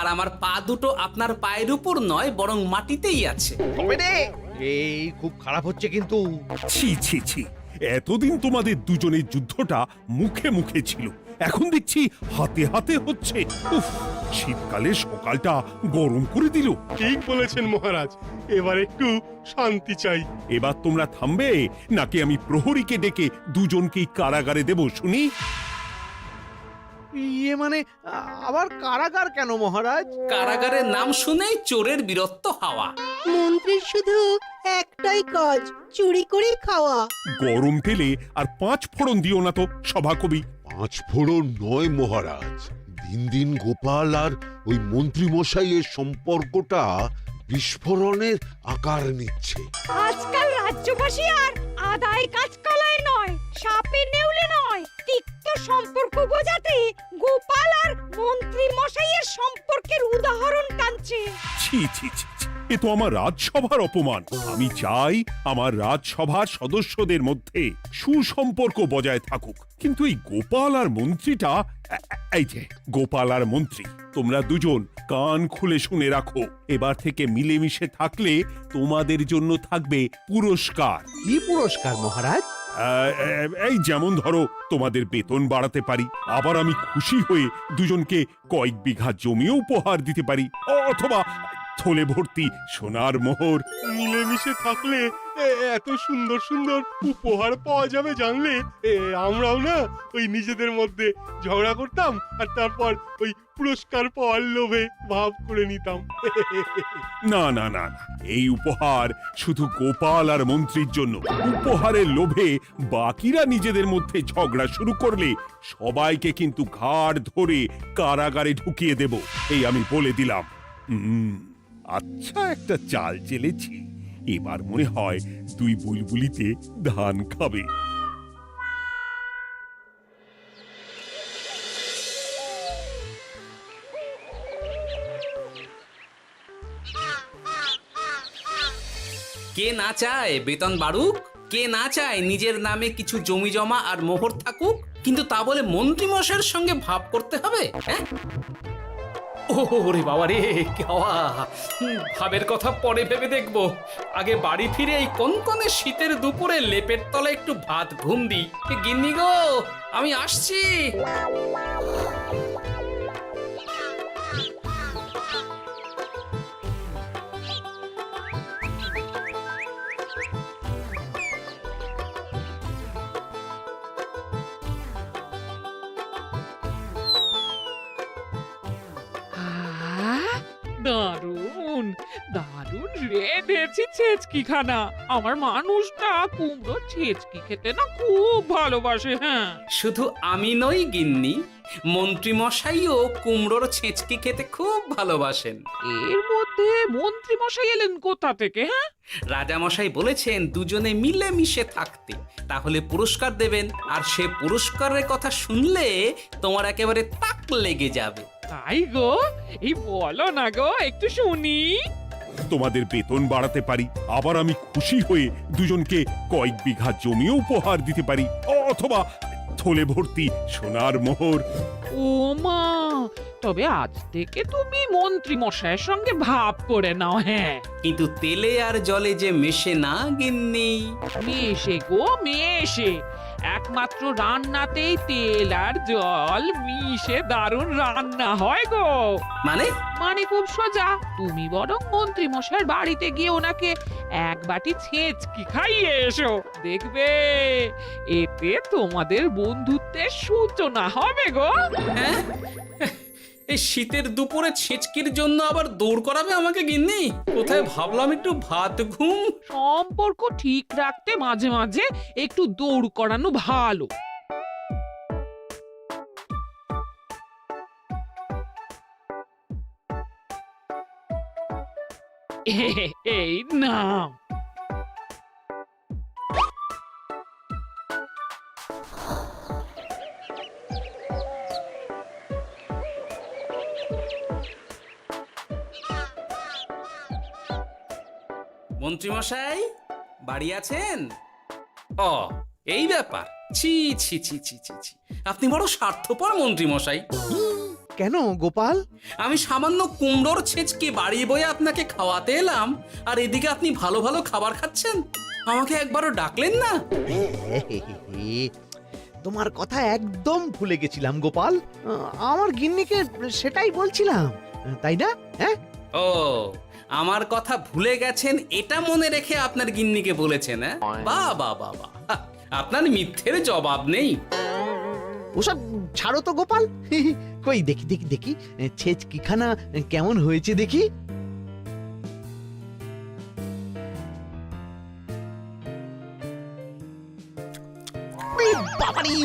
আর আমার পা দুটো আপনার পায়ের উপর নয়, বরং মাটিতেই আছে। তবে রে, এই খুব খারাপ হচ্ছে কিন্তু। ছি ছি ছি, এতদিন তোমাদের দুজনের যুদ্ধটা মুখে মুখে ছিল, এখন দেখছি হাতে হাতে হচ্ছে। উফ, শীতকালে সকালটা গরম করে দিল। ঠিক বলেছেন মহারাজ, এবার একটু শান্তি চাই। এবার তোমরা থামবে নাকি আমি প্রহরীকে ডেকে দুজনকেই কারাগারে দেব শুনি? ইয়ে মানে আবার কারাগার কেন মহারাজ? কারাগারের নাম শুনেই চোরের বীরত্ব হাওয়া। মন্ত্রীর শুধু একটাই কাজ, চুরি করে খাওয়া। গরম তেলে আর 5 ফোড়ন দিও না তো সভাকবি। 5 ফোড়ন নয় মহারাজ, দিন দিন গোপাল আর ওই মন্ত্রী মশাইয়ের সম্পর্কটা বিস্ফোরণের আকার নিচ্ছে। আজকাল রাজ্যবাসী আর আদায় কাজকলায় নয়, সাপে নেউলে নয়, তিক্ত সম্পর্ক বোঝাতে গোপাল আর মন্ত্রী মশাইয়ের সম্পর্কের উদাহরণ টানছে। ছি ছি ছি ছি, এ তো আমার রাজসভার অপমান। আমি চাই আমার রাজসভার সদস্যদের মধ্যে সুসম্পর্ক বজায় থাকুক, কিন্তু এই গোপাল আর মন্ত্রীটা, এই যে গোপাল আর মন্ত্রী, তোমরা দুজন কান খুলে শুনে রাখো, এবার থেকে মিলেমিশে থাকলে তোমাদের জন্য থাকবে পুরস্কার। কি পুরস্কার মহারাজ? এই যেমন ধরো, তোমাদের বেতন বাড়াতে পারি, আবার আমি খুশি হয়ে দুজনকে কয়েক বিঘা জমিও উপহার দিতে পারি, অথবা থলে ভর্তি সোনার মোহর। মিলেমিশে থাকলে এত সুন্দর সুন্দর উপহার পাওয়া যাবে জানলে আমরাও না ওই নিজেদের মধ্যে ঝগড়া করতাম আর তারপর ওই পুরস্কার পাওয়ার লোভে ভাব করে নিতাম। না না না না, এই উপহার শুধু গোপাল আর মন্ত্রীর জন্য। উপহারের লোভে বাকিরা নিজেদের মধ্যে ঝগড়া শুরু করলে সবাইকে কিন্তু ঘাড় ধরে কারাগারে ঢুকিয়ে দেব, এই আমি বলে দিলাম। আচ্ছা, একটা চাল চেলেছি, এবার মনে হয় দুই বুলবুলিতে ধান খাবে। কে না চায় বেতন বাড়ুক? কে না চায় নিজের নামে কিছু জমি জমা আর মোহর থাকুক? কিন্তু তা বলে মন্ত্রী মশাইয়ের সঙ্গে ভাব করতে হবে? হ্যাঁ, ওরে বাবা রে, কেওয়া ভাবের কথা পরে ভেবে দেখবো। আগে বাড়ি ফিরে এই কনকনে শীতের দুপুরে লেপের তলে একটু ভাত ঘুম দি। গিন্নি গো, আমি আসছি। দারুণ দারুণ রেঁধেছি ছেচকি খানা। আমার মানুষটা কুমড়ো ছেচকি খেতে না খুব ভালোবাসে। হ্যাঁ, শুধু আমি নই গিন্নি, মন্ত্রী মশাইও কুমড়োর ছেঁচকি খেতে খুব ভালোবাসেন। এর মধ্যে মন্ত্রী মশাই এলেন কোথা থেকে? হ্যাঁ, রাজা মশাই বলেছেন দুজনে মিলে মিশে থাকতে, তাহলে পুরস্কার দেবেন। আর সে পুরস্কারের কথা শুনলে তোমার একেবারে তাক লেগে যাবে। তাই গো, এই বলো না গো, একটু শুনি। তোমাদের বেতন বাড়াতে পারি, আবার আমি খুশি হয়ে দুজনকে কয়েক বিঘা জমিও উপহার দিতে পারি, অথবা থলে ভর্তি সোনার মোহর। ও মা, তবে আজ থেকে তুমি মন্ত্রী মশাইয়ের সঙ্গে ভাব করে নাও। হ্যাঁ, কিন্তু তেলে আর জলে যে মেশে না গিন্নি। মেশে গো মেশে, একমাত্র রান্নাতেই তেল আর জল মিশে দারুণ রান্না হয় গো। মানে মানে খুব সোজা, তুমি বরং মন্ত্রী মশাইয়ের বাড়িতে গিয়ে ওনাকে এক বাটি ছেচকি খাইয়ে এসো, দেখবে এতে তোমাদের বন্ধুত্বের সূচনা হবে গো। হ্যাঁ, এই শীতের দুপুরে ছেচকির জন্য আবার দৌড় করাবে আমাকে গিন্নি? কোথায় ভাবলাম একটু ভাত ঘুম। সম্পর্ক ঠিক রাখতে মাঝে মাঝে একটু দৌড় করানো ভালো। এই নাও। মন্ত্রী মশাই বাড়ি আছেন? ও, এই ব্যাপার। ছি ছি ছি ছি ছি ছি, আপনি বড় স্বার্থপর মন্ত্রী মশাই। কেন গোপাল? আমি সামান্য কুমড়োর ছেঁচকে বাড়ি বয়ে আপনাকে খাওয়াতে এলাম, আর এদিকে আপনি ভালো ভালো খাবার খাচ্ছেন। আমাকে একবারও ডাকলেন না। তোমার কথা একদম ভুলে গেছিলাম গোপাল। আমার গিন্নিকে সেটাই বলছিলাম, তাই না? হ্যাঁ, ও, আমার কথা ভুলে গেছেন এটা মনে রেখে আপনার গিন্নিকে বলেছেন? হ্যাঁ, বাহ বাহ বাহ বাহ, আপনার মিথ্যের জবাব নেই। ওসব ছাড়ো তো গোপাল। কই দেখি দেখি দেখি ছেচকিখানা কেমন হয়েছে দেখি। এ বাবারে!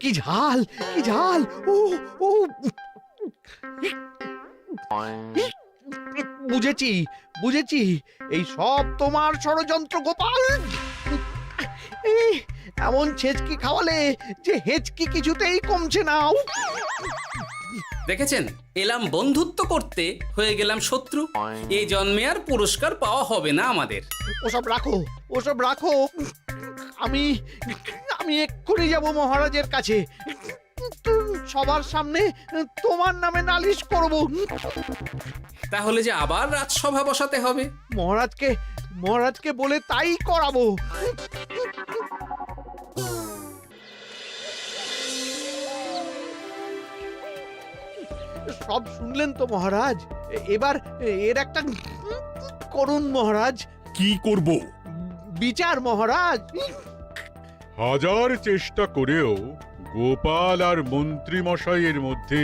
কি ঝাল, কি ঝাল! ও ও, বুঝেছি বুঝেছি, এই সব তোমার ষড়যন্ত্র গোপাল। এই, এমন ছেচকি খাওয়ালে যে হেঁচকি কিছুতেই কমছে না। দেখেছেন, এলাম বন্ধুত্ব করতে, হয়ে গেলাম শত্রু। এই জন্মে আর পুরস্কার পাওয়া হবে না আমাদের। ওসব রাখো, ওসব রাখো। আমি আমি এক্ষুনি যাব মহারাজের কাছে। সবার সামনে তোমার নামে নালিশ করব। তাহলে যে আবার রাজসভা বসাতে হবে। মহারাজকে বলে তাই করাবো। সব শুনলেন তো মহারাজ? এবার এর একটা করুন মহারাজ। কি করব? বিচার মহারাজ। হাজার চেষ্টা করেও গোপাল আর মন্ত্রী মশাইয়ের মধ্যে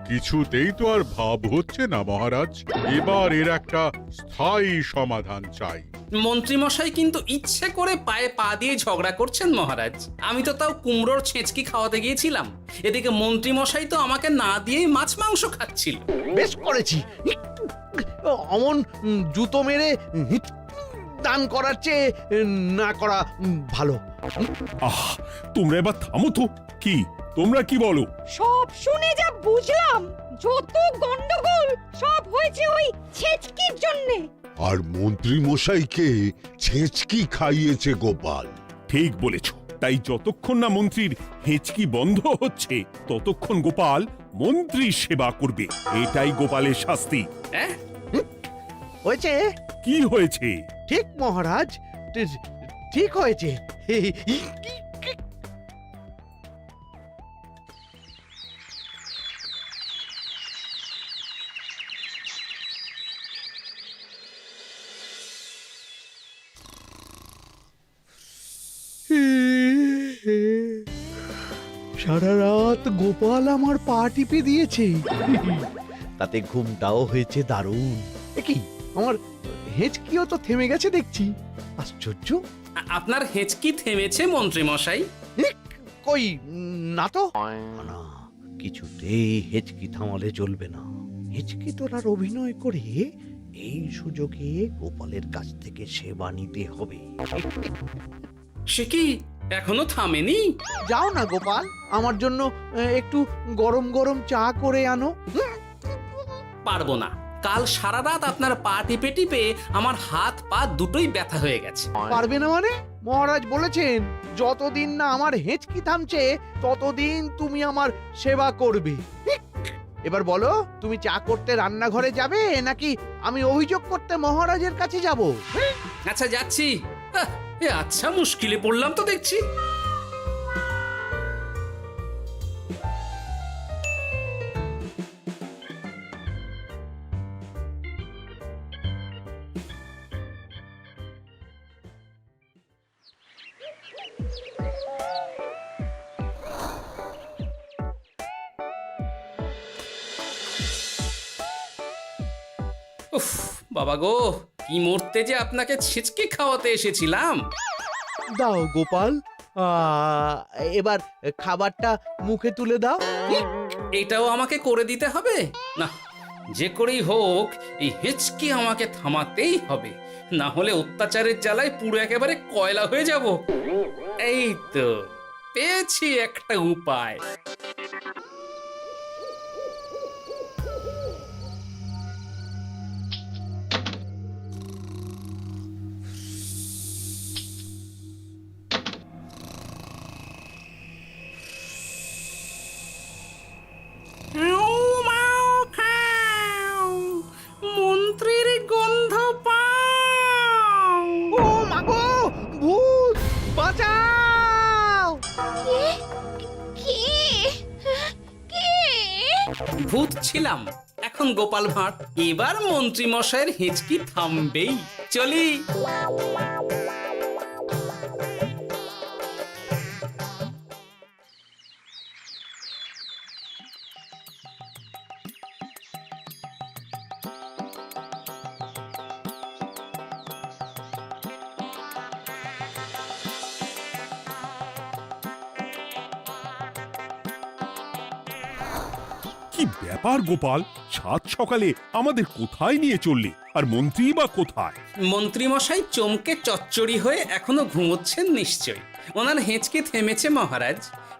কিছুতেই তো আর ভাব হচ্ছে না মহারাজ। এবার এর একটা স্থায়ী সমাধান চাই। মন্ত্রীমশাই কিন্তু ইচ্ছে করে পায়ে পা দিয়ে ঝগড়া করছেন মহারাজ। আমি তো তাও কুমড়োর ছেঁচকি খাওয়াতে গিয়েছিলাম, এদিকে মন্ত্রীমশাই তো আমাকে না দিয়েই মাছ মাংস খাচ্ছিল। বেশ করেছি। অমন জুতো মেরে দান করার চেয়ে না করা ভালো। আহ, তোমরা এবার থামো তো। কি তোমরা কি বলো? সব শুনে যা বুঝলাম, যত গন্ডগোল সব হয়েছে ওই ছেচকির জন্যে। আর মন্ত্রী মশাইকে ছেঁচকি খাইয়েছে গোপাল। ঠিক বলেছ। তাই যতক্ষণ না মন্ত্রীর হেঁচকি বন্ধ হচ্ছে ততক্ষণ গোপাল মন্ত্রীর সেবা করবে। এটাই গোপালের শাস্তি। হ্যাঁ, হয়েছে? কি হয়েছে? ঠিক মহারাজ, ঠিক হয়েছে। সারা রাত গোপাল আমার পা টিপে দিয়েছে, তাতে ঘুমটাও হয়েছে দারুণ। কি আমার হেঁচকিও তো থেমে গেছে দেখছি। আশ্চর্য। আপনার হেঁচকি থেমেছে মন্ত্রীমশাই? কই না তো। না, কিছুতেই হেঁচকি থামালে চলবে না। হেঁচকি তোলার অভিনয় করে এই সুযোগে গোপালের কাছ থেকে সেবা নিতে হবে। সে কি এখনো থামেনি? যাও না গোপাল, আমার জন্য একটু গরম গরম চা করে আনো। পারবো না। কাল সারা রাত আপনার পা টিপে টিপে আমার হাত পা দুটোই ব্যথা হয়ে গেছে। পারবে না মানে? মহারাজ বলেছেন যতদিন না আমার হেঁচকি থামছে ততদিন তুমি আমার সেবা করবে। এবার বলো, তুমি চা করতে রান্নাঘরে যাবে নাকি আমি অভিযোগ করতে মহারাজের কাছে যাব? আচ্ছা, যাচ্ছি। আচ্ছা, মুশকিলে পড়লাম তো দেখছি। উফ, বাবা গো, কি মরতে যে আপনাকে ছেচকে খাওয়াতে এসেছিলাম। দাও গোপাল, এবার খাবারটা মুখে তুলে দাও। এটাও আমাকে করে দিতে হবে? না, যে করেই হোক এই হেঁচকি আমাকে থামাতেই হবে, না হলে অত্যাচারের জ্বালায় পুরো একেবারে কয়লা হয়ে যাব। এই তো পেয়েছি একটা উপায়। ভূত ছিলাম, এখন গোপাল ভাঁড়। এবার মন্ত্রী মশাইয়ের হেঁচকি থামবেই। চলি। কি ব্যাপার গোপাল, সাত সকালে আমাদের কোথায় নিয়ে চললি? আর মন্ত্রী বা কোথায়? মন্ত্রী মশাই চমকে চচ্চড়ি হয়ে এখনো ঘুমোচ্ছেন নিশ্চয়। ওনার হেঁচকি থেমেছে মহারাজ,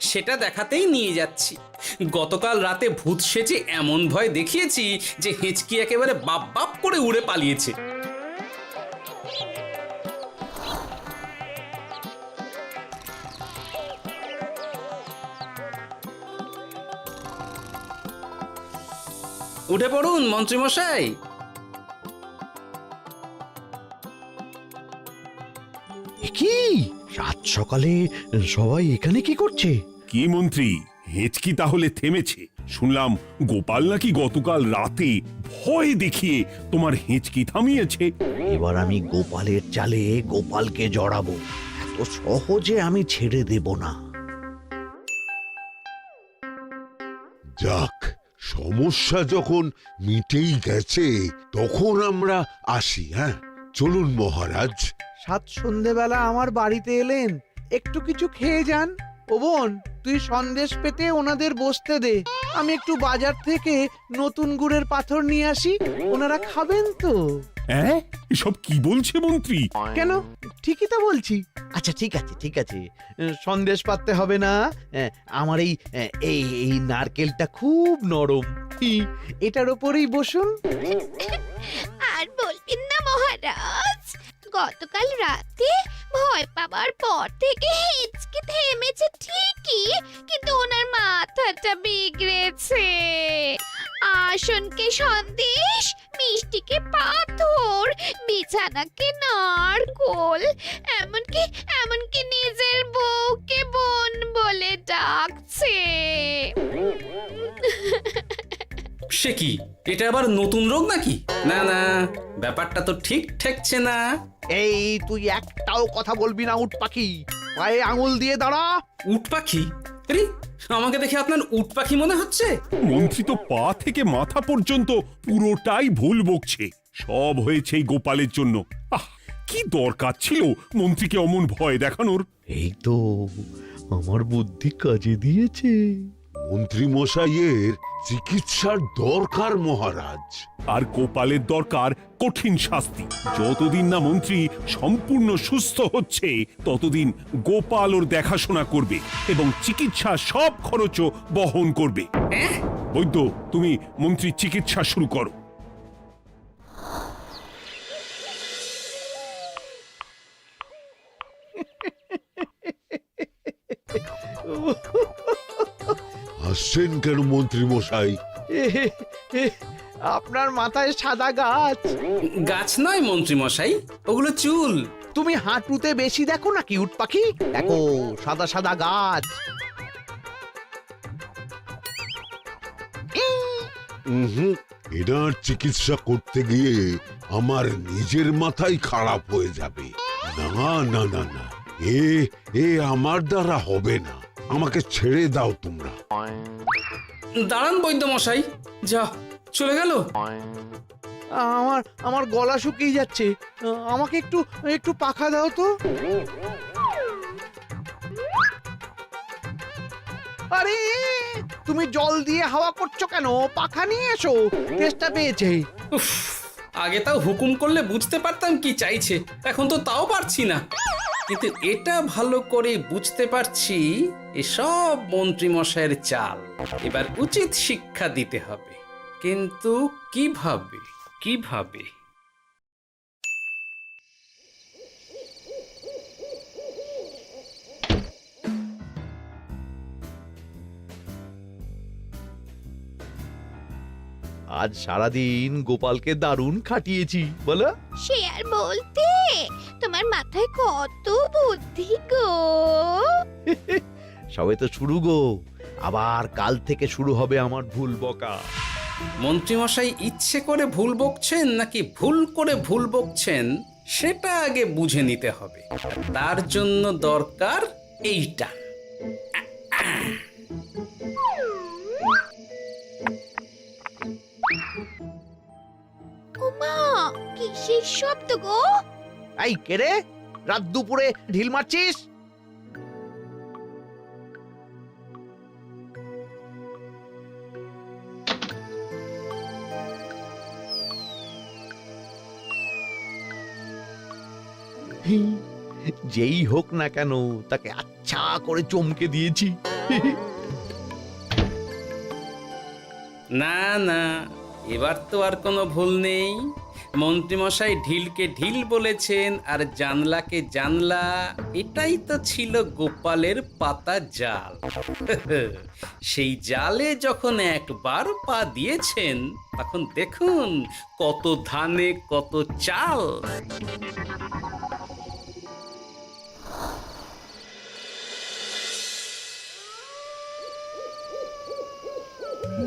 সেটা দেখাতেই নিয়ে যাচ্ছি। গতকাল রাতে ভূত সেজে এমন ভয় দেখিয়েছি যে হেঁচকি একেবারে বাপ বাপ করে উড়ে পালিয়েছে। উঠে পড়ুন মন্ত্রী মশাই। কি রাত সকালে সবাই এখানে কি করছে? কি মন্ত্রী, হেঁচকি তাহলে থেমেছে? শুনলাম গোপাল নাকি গতকাল রাতে ভয় দেখিয়ে তোমার হেঁচকি থামিয়েছে। এবার আমি গোপালের চালে গোপালকে জড়াবো, এত সহজে আমি ছেড়ে দেব না। যাক, সমস্যা যখন মিটেই গেছে তখন আমরা আসি। হ্যাঁ, চলুন মহারাজ। সাত সন্ধেবেলা আমার বাড়িতে এলেন, একটু কিছু খেয়ে যান। ও বোন, তুই সন্দেশ পেতে ওনাদের বসতে দে, আমি একটু বাজার থেকে নতুন গুড়ের পাথর নিয়ে আসি, ওনারা খাবেন তো। হ্যাঁ, এসব কি বলছে মন্ত্রী? কেন, ঠিকই তো বলছি। আচ্ছা ঠিক আছে ঠিক আছে, সন্দেশ পাততে হবে না। আমার এই এই এই নারকেলটা খুব নরম, এটার ওপরেই বসুন। আর বলবেন না মহারাজ, গতকাল রাতে ভয় পাবার পর থেকে হেঁচকি থেমেছে ঠিকই, কিন্তু ওনার মাথাটা বিগড়েছে। আসনকে সন্দেশ, মিষ্টিকে পাথর, বিছানাকে নারকোল, এমনকি এমনকি নিজের বউকে বোন বলে ডাকছে। সে কি, এটা আবার নতুন রোগ নাকি? না না, ব্যাপারটা তো ঠিক ঠেকছে না। এই তুই একটাও কথা বলবি না উট পাখি, পায়ে আঙুল দিয়ে দাঁড়া। উট পাখি? আরে, আমাকে দেখে আপনার উট পাখি মনে হচ্ছে? মন্ত্রী তো পা থেকে মাথা পর্যন্ত পুরোটাই ভুল বকছে। সব হয়েছে এই গোপালের জন্য। আহ, কি দরকার ছিল মন্ত্রীকে অমন ভয় দেখানোর? এই তো আমার বুদ্ধি কাজে দিয়েছে। মন্ত্রী মশাইয়ের চিকিৎসার দরকার মহারাজ। আর গোপালের দরকার কঠিন শাস্তি। যতদিন না মন্ত্রী সম্পূর্ণ সুস্থ হচ্ছে ততদিন গোপাল ওর দেখাশোনা করবে এবং চিকিৎসা সব খরচও বহন করবে। বৈদ্য, তুমি মন্ত্রীর চিকিৎসা শুরু করো। হাসছেন কেন মন্ত্রী মশাই? আপনার মাথায় সাদা গাছ। গাছ নয় মন্ত্রী মশাই, ওগুলো চুল। তুমি হাঁটুতে বেশি দেখো নাকি উট পাখি? দেখো সাদা সাদা গাছ। এনার চিকিৎসা করতে গিয়ে আমার নিজের মাথাই খারাপ হয়ে যাবে। না না না না, এ আমার দ্বারা হবে না। আমাকে ছেড়ে দাও তোমরা। দাঁড়ান বৈদ্য মশাই, যা চলে গেল। আমার আমার গলা শুকিয়ে যাচ্ছে, আমাকে একটু একটু পাখা দাও তো। আরে তুমি জল দিয়ে হাওয়া করছো কেন? পাখা নিয়ে এসো, তেষ্টা পেয়েছে। উফ, আগে তাও হুকুম করলে বুঝতে পারতাম কি চাইছে, এখন তো তাও পারছি না। কিন্তু এটা ভালো করে বুঝতে পারছি এসব মন্ত্রী মশাইয়ের চাল। এবার উচিত শিক্ষা দিতে হবে, কিন্তু কিভাবে কিভাবে? আজ সারাদিন গোপালকে দারুণ খাটিয়েছি বলো। সে আর বলতে, তোমার মাথায় কত বুদ্ধি গো। সবে তো শুরু গো, আবার কাল থেকে শুরু হবে আমার ভুল বকা। মন্ত্রীমশাই ইচ্ছে করে ভুল বকছেন নাকি ভুল করে ভুল বকছেন সেটা আগে বুঝে নিতে হবে। আর তার জন্য দরকার এইটা। ওমা কিসের শব্দ গো? এই কে রে, রাত দুপুরে ঢিল মারছিস? যেই হোক না কেন তাকে আচ্ছা করে চমকে দিয়েছি। না না, এবার তো আর কোনো ভুল নেই। মন্ত্রীমশাই ঢিলকে ঢিল বলেছেন আর জানলাকে জানলা, এটাই তো ছিল গোপালের পাতা জাল। সেই জালে যখন একবার পা দিয়েছেন তখন দেখুন কত ধানে কত চাল।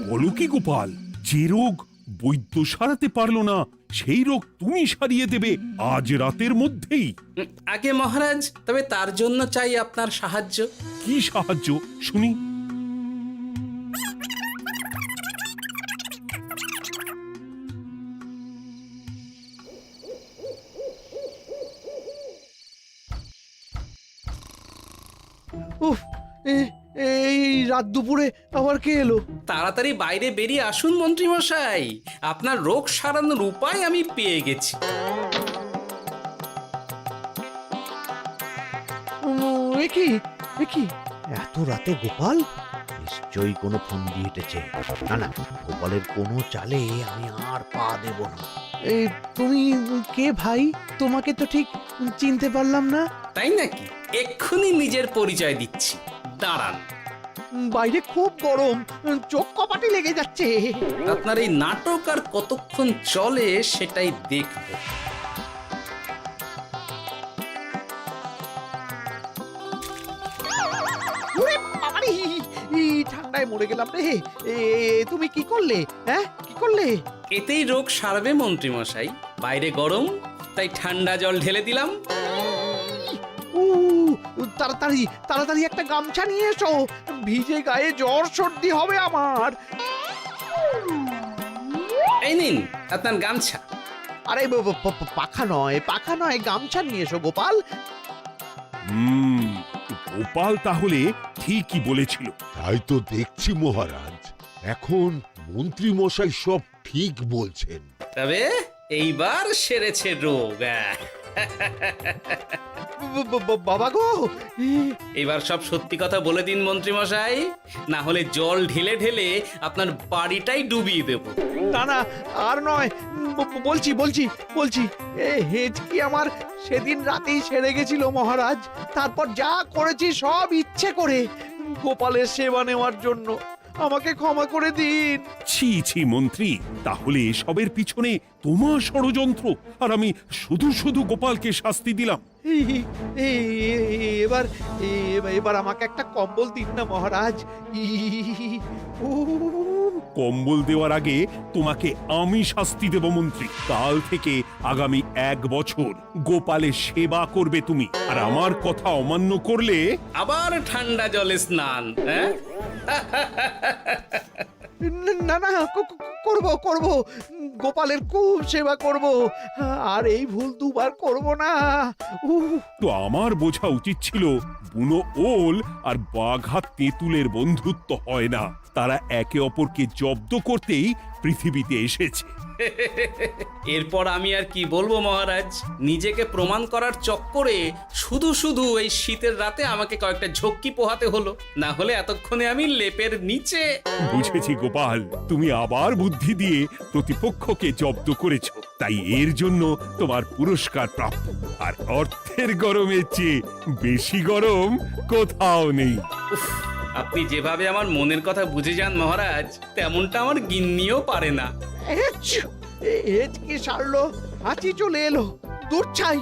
বলো কি গোপাল, যে রোগ বৈদ্য সারাতে পারলো না সেই রোগ তুমি সারিয়ে দেবে আজ রাতের মধ্যেই? আগে মহারাজ, তবে তার জন্য চাই আপনার সাহায্য। কি সাহায্য শুনি? উফ, এই রাত দুপুরে আবার কে এলো? তাড়াতাড়ি বাইরে বেরিয়ে আসুন মন্ত্রীমশাই, আপনার রোগ সারানোর উপায় আমি পেয়ে গেছি। একি এত রাতে গোপাল নিশ্চয়ই কোনো ফোন দিয়ে হেঁটেছে। না না, গোপালের কোনো চালে আমি আর পা দেব না। তুমি কে ভাই? তোমাকে তো ঠিক চিনতে পারলাম না। তাই নাকি? এক্ষুনি নিজের পরিচয় দিচ্ছি, দাঁড়ান। বাইরে খুব গরম, চোখ কপাটি লেগে যাচ্ছে। আপনার এই নাটক আর কতক্ষণ চলে সেটাই দেখব। ওরে বাবারে, এই ঠান্ডায় মরে গেলাম রে। তুমি কি করলে? হ্যাঁ, কি করলে? এতেই রোগ সারবে মন্ত্রীমশাই। বাইরে গরম, তাই ঠান্ডা জল ঢেলে দিলাম। উ, তাড়াতাড়ি তাড়াতাড়ি একটা গামছা নিয়ে এসো, ভিজে গায়ে জ্বর সর্দি হবে আমার। এই নিন আপনার গামছা। আরে পাখা নয়, পাখা নয়, গামছা নিয়ে এসো গোপাল। গোপাল তাহলে ঠিকই বলেছিল। তাই তো দেখছি মহারাজ, এখন মন্ত্রী মশাই সব ঠিক বলছেন। তবে এইবার সেরেছে রোগ। বাবা গো, এবার সব সত্যি কথা বলে দিন মন্ত্রীমশাই, না হলে জল ঢেলে ঢেলে আপনার বাড়িটাই ডুবিয়ে দেব। না না, আর নয়, বলছি বলছি বলছি, হেঁচকি আমার সেদিন রাতেই সেরে গেছিল মহারাজ। তারপর যা করেছি সব ইচ্ছে করে, গোপালের সেবা নেওয়ার জন্য। আমাকে ক্ষমা করে দিন। ছি ছি মন্ত্রী, তাহলে এসবের পিছনে তোমার ষড়যন্ত্র, আর আমি শুধু শুধু গোপালকে শাস্তি দিলাম। এবার এবার আমাকে একটা কম্বল দিন না মহারাজ। কম্বল দেওয়ার আগে তোমাকে আমি শাস্তি দেব মন্ত্রী। কাল থেকে আগামী 1 বছর গোপালের সেবা করবে তুমি, আর আমার কথা অমান্য করলে আবার ঠান্ডা জলে স্নান। হ্যাঁ, না না, করব করব, গোপালের খুব সেবা করব, আর এই ভুল দুবার করব না। তো আমার বোঝা উচিত ছিল বুনো ওল আর বাঘা তেঁতুলের বন্ধুত্ব হয় না, তারা একে অপরকে জব্দ করতেই পৃথিবীতে এসেছে। এরপর আমি আর কি বলবো মহারাজ, নিজেকে প্রমাণ করার চক্করে শুধু শুধু এই শীতের রাতে আমাকে কয়েকটা ঝক্কি পোহাতে হলো, না হলে এতক্ষণে আমি লেপের নিচে। বুঝেছি গোপাল, তুমি আবার বুদ্ধি দিয়ে প্রতিপক্ষকে জব্দ করেছো, তাই এর জন্য তোমার পুরস্কার প্রাপ্ত। আর অর্থের গরমের চেয়ে বেশি গরম কোথাও নেই। উফ, আপনি যেভাবে আমার মনের কথা বুঝে যান মহারাজ, তেমনটা আমার গিন্নিও পারে না। হেঁচকি সারলো, হাঁচি চলে এলো, দূর ছাই।